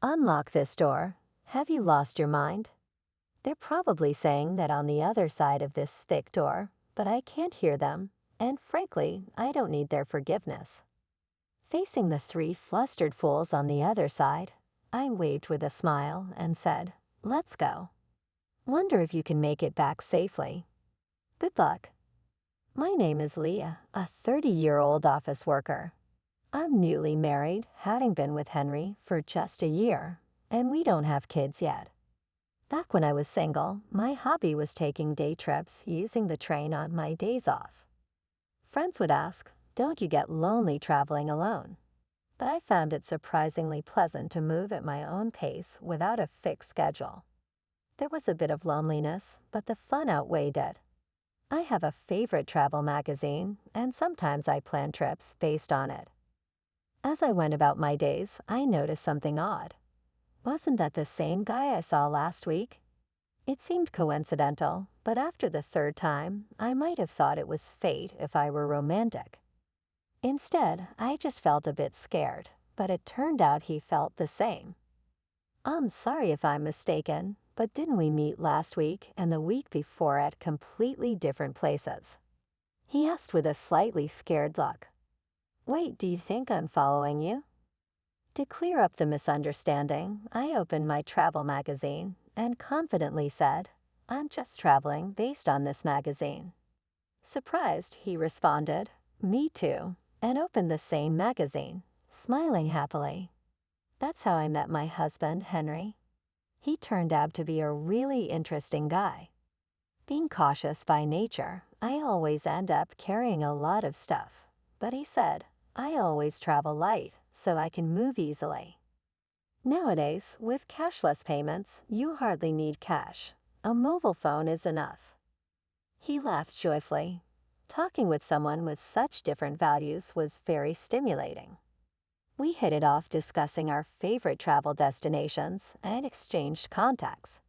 Unlock this door. Have you lost your mind? They're probably saying that on the other side of this thick door, but I can't hear them, and frankly, I don't need their forgiveness. Facing the three flustered fools on the other side, I waved with a smile and said, "Let's go. Wonder if you can make it back safely. Good luck." My name is Leah, a 30-year-old office worker. I'm newly married, having been with Henry for just a year, and we don't have kids yet. Back when I was single, my hobby was taking day trips using the train on my days off. Friends would ask, "Don't you get lonely traveling alone?" But I found it surprisingly pleasant to move at my own pace without a fixed schedule. There was a bit of loneliness, but the fun outweighed it. I have a favorite travel magazine, and sometimes I plan trips based on it. As I went about my days, I noticed something odd. Wasn't that the same guy I saw last week? It seemed coincidental, but after the third time, I might have thought it was fate if I were romantic. Instead, I just felt a bit scared, but it turned out he felt the same. I'm sorry if I'm mistaken, but didn't we meet last week and the week before at completely different places? He asked with a slightly scared look. Wait, do you think I'm following you? To clear up the misunderstanding, I opened my travel magazine and confidently said, "I'm just traveling based on this magazine." Surprised, he responded, "Me too," and opened the same magazine, smiling happily. That's how I met my husband, Henry. He turned out to be a really interesting guy. Being cautious by nature, I always end up carrying a lot of stuff. But he said, "I always travel light, so I can move easily." Nowadays, with cashless payments, you hardly need cash. A mobile phone is enough. He laughed joyfully. Talking with someone with such different values was very stimulating. We hit it off discussing our favorite travel destinations and exchanged contacts.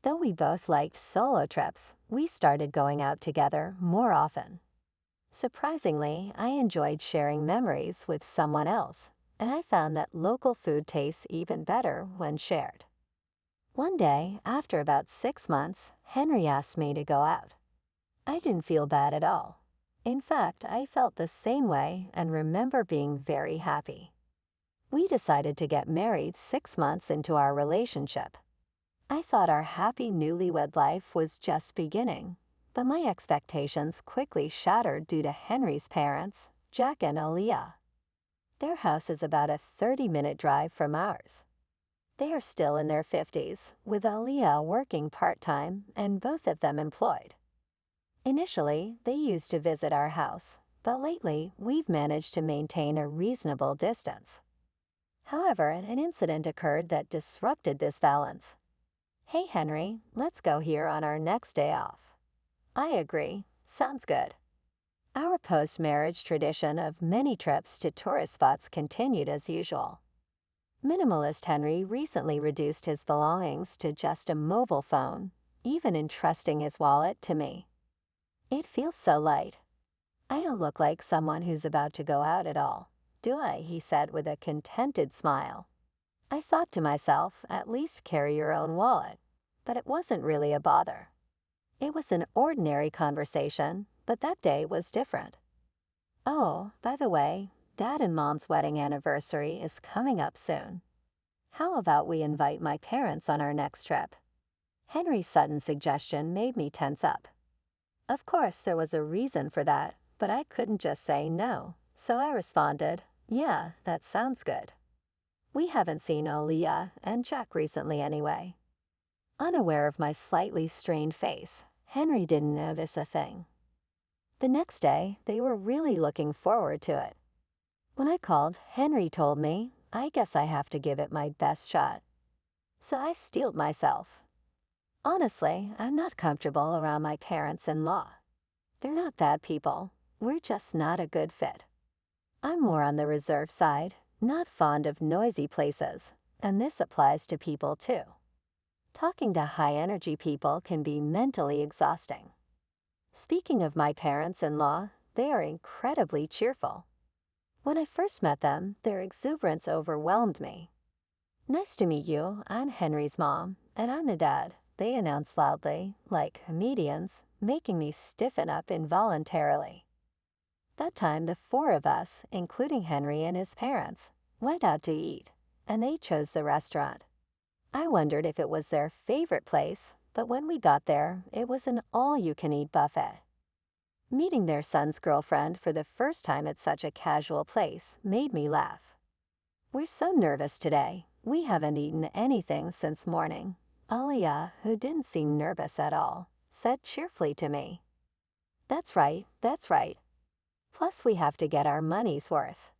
Though we both liked solo trips, we started going out together more often. Surprisingly, I enjoyed sharing memories with someone else, and I found that local food tastes even better when shared. One day, after about 6 months, Henry asked me to go out. I didn't feel bad at all. In fact, I felt the same way and remember being very happy. We decided to get married 6 months into our relationship. I thought our happy newlywed life was just beginning, but my expectations quickly shattered due to Henry's parents, Jack and Aaliyah. Their house is about a 30-minute drive from ours. They are still in their 50s, with Aaliyah working part-time and both of them employed. Initially, they used to visit our house, but lately we've managed to maintain a reasonable distance. However, an incident occurred that disrupted this balance. "Hey Henry, let's go here on our next day off." I agree. Sounds good. Our post-marriage tradition of many trips to tourist spots continued as usual. Minimalist Henry recently reduced his belongings to just a mobile phone, even entrusting his wallet to me. It feels so light. I don't look like someone who's about to go out at all, do I? He said with a contented smile. I thought to myself, at least carry your own wallet, but it wasn't really a bother. It was an ordinary conversation, but that day was different. "Oh, by the way, Dad and Mom's wedding anniversary is coming up soon. How about we invite my parents on our next trip?" Henry's sudden suggestion made me tense up. Of course, there was a reason for that, but I couldn't just say no, so I responded, "Yeah, that sounds good." We haven't seen Aaliyah and Jack recently anyway. Unaware of my slightly strained face, Henry didn't notice a thing. The next day, they were really looking forward to it. When I called, Henry told me, "I guess I have to give it my best shot." So I steeled myself. Honestly, I'm not comfortable around my parents-in-law. They're not bad people. We're just not a good fit. I'm more on the reserved side, not fond of noisy places, and this applies to people too. Talking to high-energy people can be mentally exhausting. Speaking of my parents-in-law, they are incredibly cheerful. When I first met them, their exuberance overwhelmed me. Nice to meet you. I'm Henry's mom, and I'm the dad, they announced loudly, like comedians, making me stiffen up involuntarily. That time, the four of us, including Henry and his parents, went out to eat, and they chose the restaurant. I wondered if it was their favorite place, but when we got there, it was an all-you-can-eat buffet. Meeting their son's girlfriend for the first time at such a casual place made me laugh. We're so nervous today. We haven't eaten anything since morning. Aliyah, who didn't seem nervous at all, said cheerfully to me. That's right, that's right. Plus we have to get our money's worth.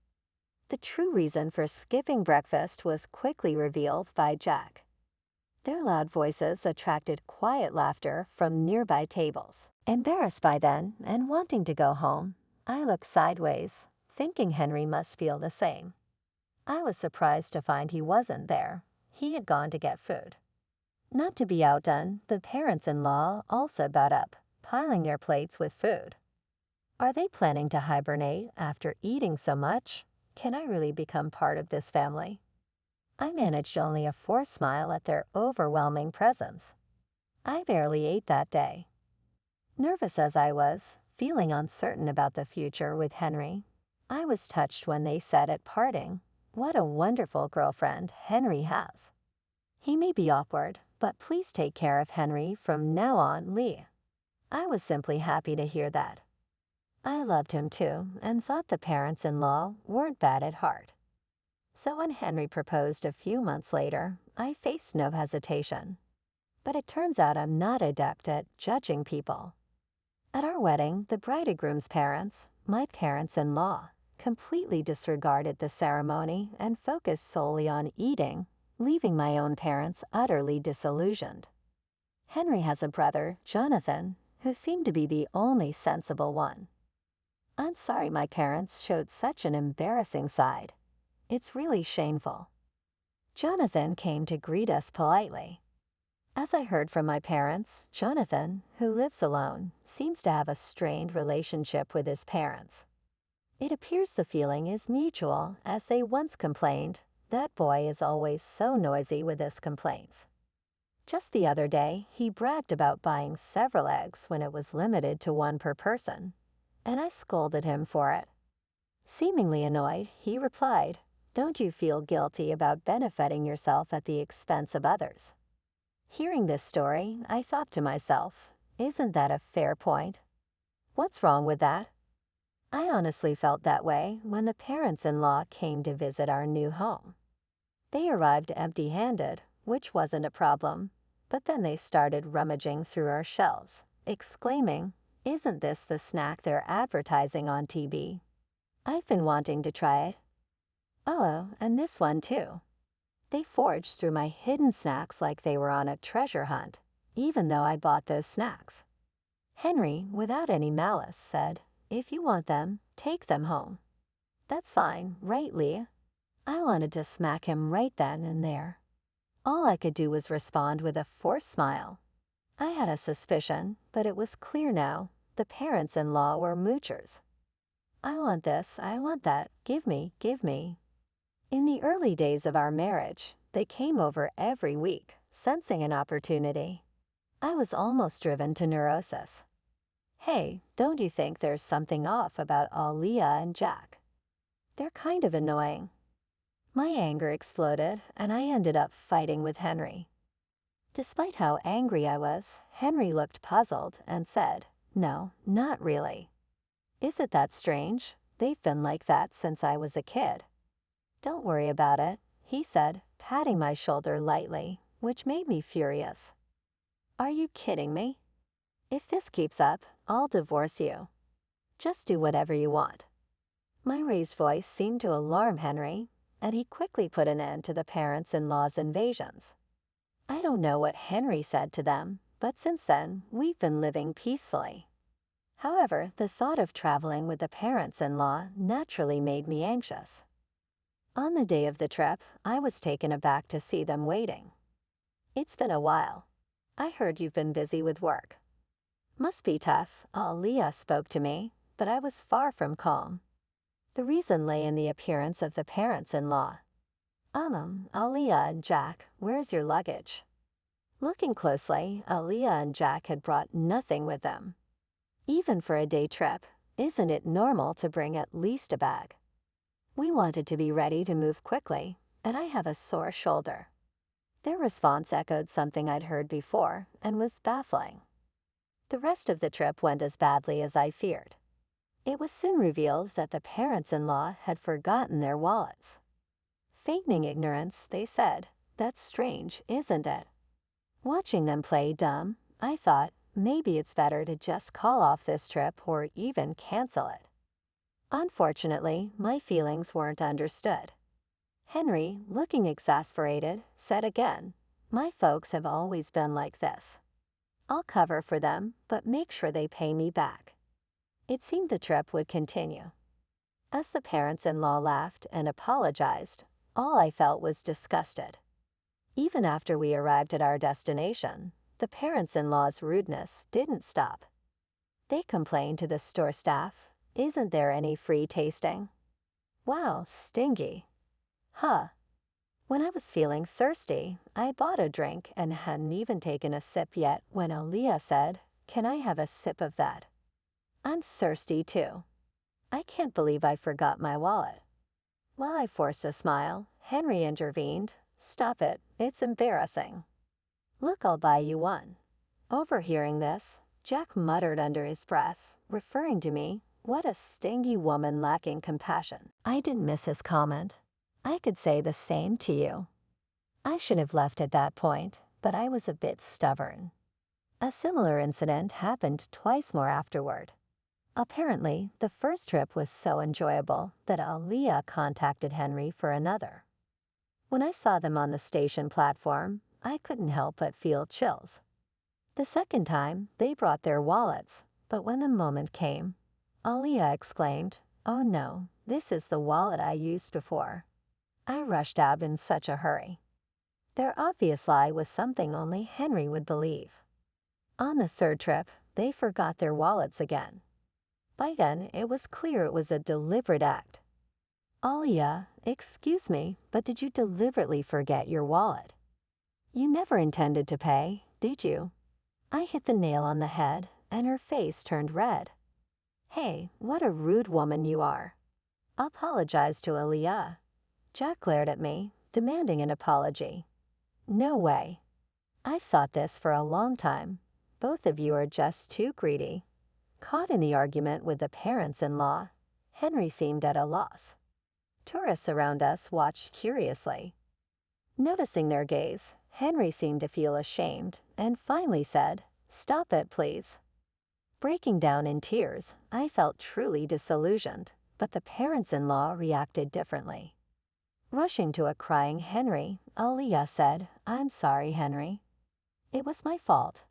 The true reason for skipping breakfast was quickly revealed by Jack. Their loud voices attracted quiet laughter from nearby tables. Embarrassed by then and wanting to go home, I looked sideways, thinking Henry must feel the same. I was surprised to find he wasn't there. He had gone to get food. Not to be outdone, the parents-in-law also got up, piling their plates with food. Are they planning to hibernate after eating so much? Can I really become part of this family? I managed only a forced smile at their overwhelming presence. I barely ate that day. Nervous as I was, feeling uncertain about the future with Henry, I was touched when they said at parting, "What a wonderful girlfriend Henry has." He may be awkward, but please take care of Henry from now on, Lee. I was simply happy to hear that. I loved him too and thought the parents-in-law weren't bad at heart. So when Henry proposed a few months later, I faced no hesitation. But it turns out I'm not adept at judging people. At our wedding, the bride and groom's parents, my parents-in-law, completely disregarded the ceremony and focused solely on eating, leaving my own parents utterly disillusioned. Henry has a brother, Jonathan, who seemed to be the only sensible one. I'm sorry my parents showed such an embarrassing side. It's really shameful. Jonathan came to greet us politely. As I heard from my parents, Jonathan, who lives alone, seems to have a strained relationship with his parents. It appears the feeling is mutual, as they once complained, "That boy is always so noisy with his complaints." Just the other day, he bragged about buying several eggs when it was limited to one per person, and I scolded him for it. Seemingly annoyed, he replied, "Don't you feel guilty about benefiting yourself at the expense of others?" Hearing this story, I thought to myself, isn't that a fair point? What's wrong with that? I honestly felt that way when the parents-in-law came to visit our new home. They arrived empty-handed, which wasn't a problem, but then they started rummaging through our shelves, exclaiming, "Isn't this the snack they're advertising on TV? I've been wanting to try it. Oh, and this one too." They foraged through my hidden snacks like they were on a treasure hunt, even though I bought those snacks. Henry, without any malice, said, "If you want them, take them home." That's fine, right, Lee? I wanted to smack him right then and there. All I could do was respond with a forced smile. I had a suspicion, but it was clear now. The parents-in-law were moochers. I want this, I want that, give me, give me. In the early days of our marriage, they came over every week, sensing an opportunity. I was almost driven to neurosis. Hey, don't you think there's something off about Aliyah and Jack? They're kind of annoying. My anger exploded, and I ended up fighting with Henry. Despite how angry I was, Henry looked puzzled and said, "No, not really." Is it that strange? They've been like that since I was a kid. Don't worry about it, he said, patting my shoulder lightly, which made me furious. Are you kidding me? If this keeps up, I'll divorce you. Just do whatever you want. My raised voice seemed to alarm Henry, and he quickly put an end to the parents-in-law's invasions. I don't know what Henry said to them, but since then, we've been living peacefully. However, the thought of traveling with the parents-in-law naturally made me anxious. On the day of the trip, I was taken aback to see them waiting. It's been a while. I heard you've been busy with work. Must be tough, Aliyah spoke to me, but I was far from calm. The reason lay in the appearance of the parents-in-law. Aaliyah and Jack, where's your luggage? Looking closely, Aaliyah and Jack had brought nothing with them. Even for a day trip, isn't it normal to bring at least a bag? We wanted to be ready to move quickly, and I have a sore shoulder. Their response echoed something I'd heard before and was baffling. The rest of the trip went as badly as I feared. It was soon revealed that the parents-in-law had forgotten their wallets. Feigning ignorance, they said, "That's strange, isn't it?" Watching them play dumb, I thought maybe it's better to just call off this trip or even cancel it. Unfortunately, my feelings weren't understood. Henry, looking exasperated, said again, "My folks have always been like this. I'll cover for them, but make sure they pay me back." It seemed the trip would continue. As the parents-in-law laughed and apologized, all I felt was disgusted. Even after we arrived at our destination, the parents-in-law's rudeness didn't stop. They complained to the store staff, "Isn't there any free tasting?" Wow, stingy. Huh. When I was feeling thirsty, I bought a drink and hadn't even taken a sip yet when Aaliyah said, "Can I have a sip of that? I'm thirsty too." I can't believe I forgot my wallet. While I forced a smile, Henry intervened, "Stop it, it's embarrassing. Look, I'll buy you one." Overhearing this, Jack muttered under his breath, referring to me, "What a stingy woman lacking compassion." I didn't miss his comment. "I could say the same to you." I should have left at that point, but I was a bit stubborn. A similar incident happened twice more afterward. Apparently, the first trip was so enjoyable that Aaliyah contacted Henry for another. When I saw them on the station platform, I couldn't help but feel chills. The second time, they brought their wallets, but when the moment came, Aaliyah exclaimed, "Oh no, this is the wallet I used before." I rushed out in such a hurry. Their obvious lie was something only Henry would believe. On the third trip, they forgot their wallets again. By then, it was clear it was a deliberate act. "Aaliyah, excuse me, but did you deliberately forget your wallet? You never intended to pay, did you?" I hit the nail on the head, and her face turned red. "Hey, what a rude woman you are." Apologize to Aaliyah. Jack glared at me, demanding an apology. No way. I've thought this for a long time. Both of you are just too greedy. Caught in the argument with the parents-in-law, Henry seemed at a loss. Tourists around us watched curiously. Noticing their gaze, Henry seemed to feel ashamed and finally said, "Stop it, please." Breaking down in tears, I felt truly disillusioned, but the parents-in-law reacted differently. Rushing to a crying Henry, Aaliyah said, "I'm sorry, Henry. It was my fault.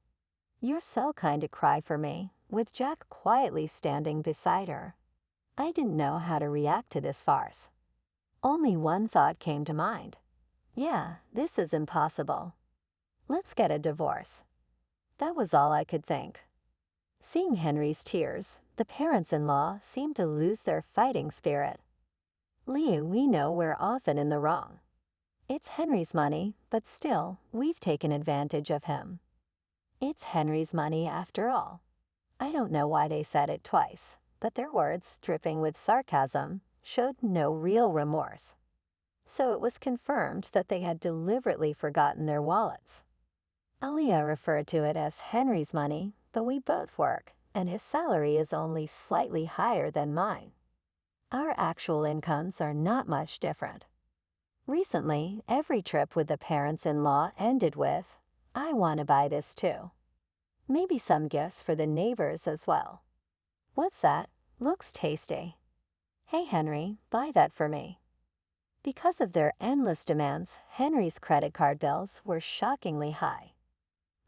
You're so kind to cry for me," with Jack quietly standing beside her. I didn't know how to react to this farce. Only one thought came to mind. Yeah, this is impossible. Let's get a divorce. That was all I could think. Seeing Henry's tears, the parents-in-law seemed to lose their fighting spirit. "Lee, we know we're often in the wrong. It's Henry's money, but still, we've taken advantage of him. It's Henry's money after all." I don't know why they said it twice, but their words, dripping with sarcasm, showed no real remorse. So it was confirmed that they had deliberately forgotten their wallets. Aaliyah referred to it as Henry's money, but we both work, and his salary is only slightly higher than mine. Our actual incomes are not much different. Recently, every trip with the parents-in-law ended with, "I want to buy this too." Maybe some gifts for the neighbors as well. "What's that? Looks tasty." "Hey Henry, buy that for me." Because of their endless demands, Henry's credit card bills were shockingly high.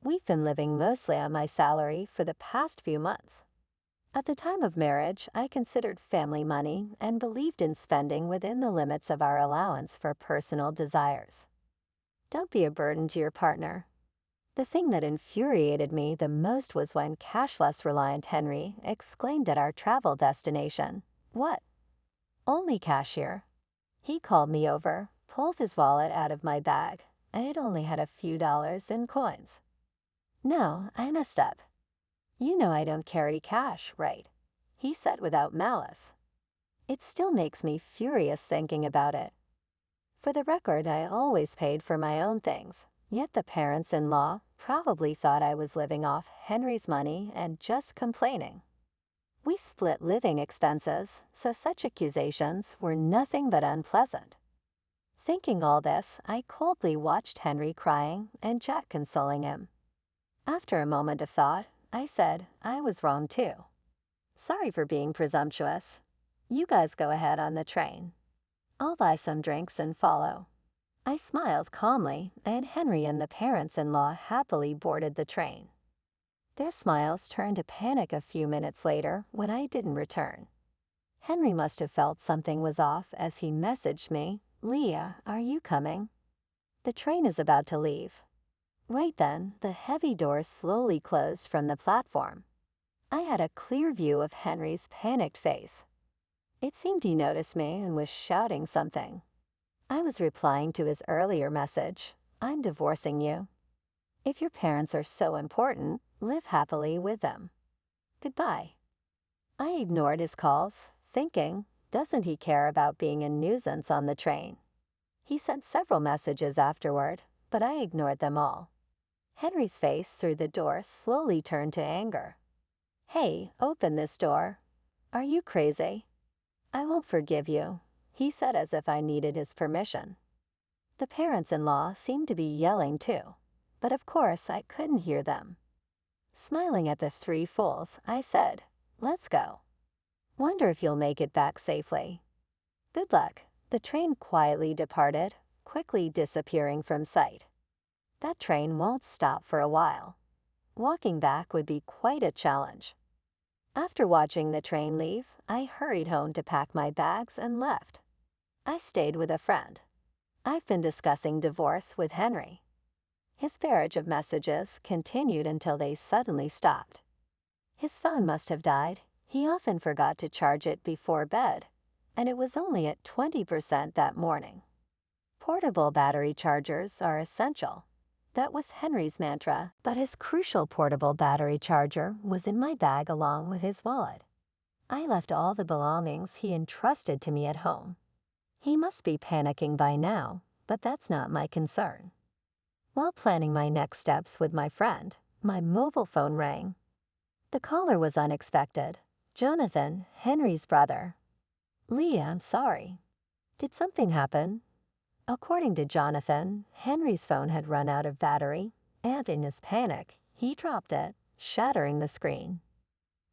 We've been living mostly on my salary for the past few months. At the time of marriage, I considered family money and believed in spending within the limits of our allowance for personal desires. Don't be a burden to your partner. The thing that infuriated me the most was when cashless-reliant Henry exclaimed at our travel destination, "What? Only cash here?" He called me over, pulled his wallet out of my bag, and it only had a few dollars in coins. "No, I messed up. You know I don't carry cash, right?" he said without malice. It still makes me furious thinking about it. For the record, I always paid for my own things, yet the parents-in-law probably thought I was living off Henry's money and just complaining. We split living expenses, so such accusations were nothing but unpleasant. Thinking all this, I coldly watched Henry crying and Jack consoling him. After a moment of thought, I said I was wrong too. "Sorry for being presumptuous. You guys go ahead on the train. I'll buy some drinks and follow." I smiled calmly, and Henry and the parents-in-law happily boarded the train. Their smiles turned to panic a few minutes later when I didn't return. Henry must have felt something was off as he messaged me, "Leah, are you coming? The train is about to leave." Right then, the heavy doors slowly closed from the platform. I had a clear view of Henry's panicked face. It seemed he noticed me and was shouting something. I was replying to his earlier message, "I'm divorcing you. If your parents are so important, live happily with them. Goodbye." I ignored his calls, thinking, doesn't he care about being a nuisance on the train? He sent several messages afterward, but I ignored them all. Henry's face through the door slowly turned to anger. "Hey, open this door. Are you crazy? I won't forgive you," he said as if I needed his permission. The parents-in-law seemed to be yelling too, but of course I couldn't hear them. Smiling at the three fools, I said, "Let's go. Wonder if you'll make it back safely." "Good luck." The train quietly departed, quickly disappearing from sight. That train won't stop for a while. Walking back would be quite a challenge. After watching the train leave, I hurried home to pack my bags and left. I stayed with a friend. I've been discussing divorce with Henry. His barrage of messages continued until they suddenly stopped. His phone must have died. He often forgot to charge it before bed, and it was only at 20% that morning. Portable battery chargers are essential. That was Henry's mantra, but his crucial portable battery charger was in my bag along with his wallet. I left all the belongings he entrusted to me at home. He must be panicking by now, but that's not my concern. While planning my next steps with my friend, my mobile phone rang. The caller was unexpected. Jonathan, Henry's brother. "Leah, I'm sorry. Did something happen?" According to Jonathan, Henry's phone had run out of battery, and in his panic, he dropped it, shattering the screen.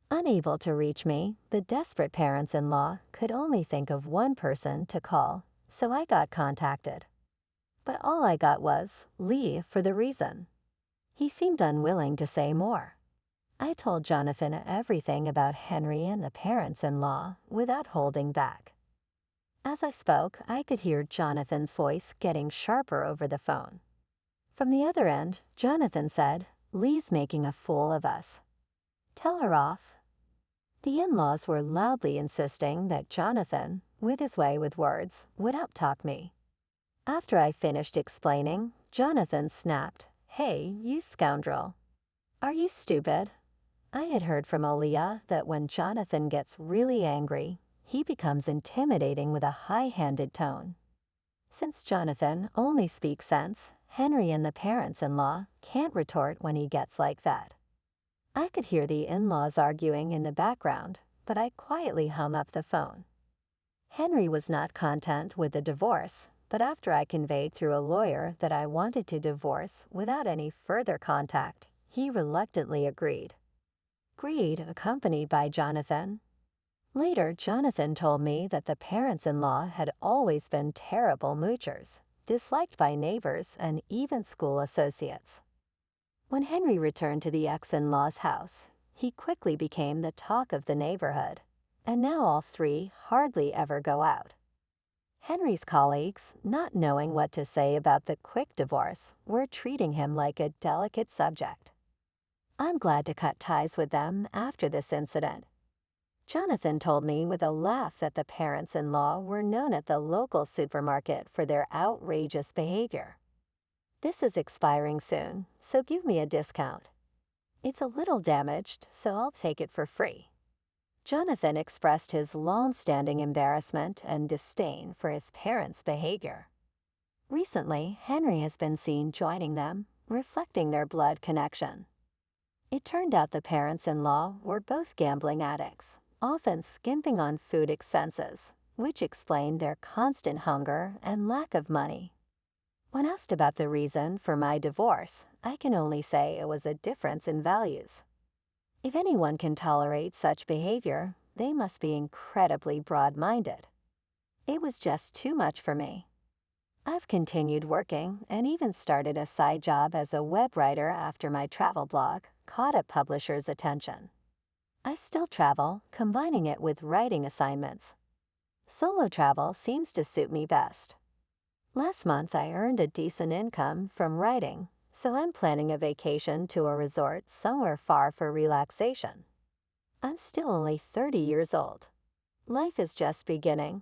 Unable to reach me, the desperate parents-in-law could only think of one person to call, so I got contacted. But all I got was, "Leave for the reason." He seemed unwilling to say more. I told Jonathan everything about Henry and the parents-in-law without holding back. As I spoke, I could hear Jonathan's voice getting sharper over the phone. From the other end, Jonathan said, "Lee's making a fool of us. Tell her off." The in-laws were loudly insisting that Jonathan, with his way with words, would outtalk me. After I finished explaining, Jonathan snapped, "Hey, you scoundrel. Are you stupid?" I had heard from Aaliyah that when Jonathan gets really angry, he becomes intimidating with a high-handed tone. Since Jonathan only speaks sense, Henry and the parents-in-law can't retort when he gets like that. I could hear the in-laws arguing in the background, but I quietly hung up the phone. Henry was not content with the divorce, but after I conveyed through a lawyer that I wanted to divorce without any further contact, he reluctantly agreed. Agreed, accompanied by Jonathan. Later, Jonathan told me that the parents-in-law had always been terrible moochers, disliked by neighbors and even school associates. When Henry returned to the ex-in-law's house, he quickly became the talk of the neighborhood, and now all three hardly ever go out. Henry's colleagues, not knowing what to say about the quick divorce, were treating him like a delicate subject. I'm glad to cut ties with them after this incident. Jonathan told me with a laugh that the parents-in-law were known at the local supermarket for their outrageous behavior. This is expiring soon, so give me a discount. It's a little damaged, so I'll take it for free. Jonathan expressed his long-standing embarrassment and disdain for his parents' behavior. Recently, Henry has been seen joining them, reflecting their blood connection. It turned out the parents-in-law were both gambling addicts, often skimping on food expenses, which explained their constant hunger and lack of money. When asked about the reason for my divorce, I can only say it was a difference in values. If anyone can tolerate such behavior, they must be incredibly broad-minded. It was just too much for me. I've continued working and even started a side job as a web writer after my travel blog caught a publisher's attention. I still travel, combining it with writing assignments. Solo travel seems to suit me best. Last month I earned a decent income from writing, so I'm planning a vacation to a resort somewhere far for relaxation. I'm still only 30 years old. Life is just beginning,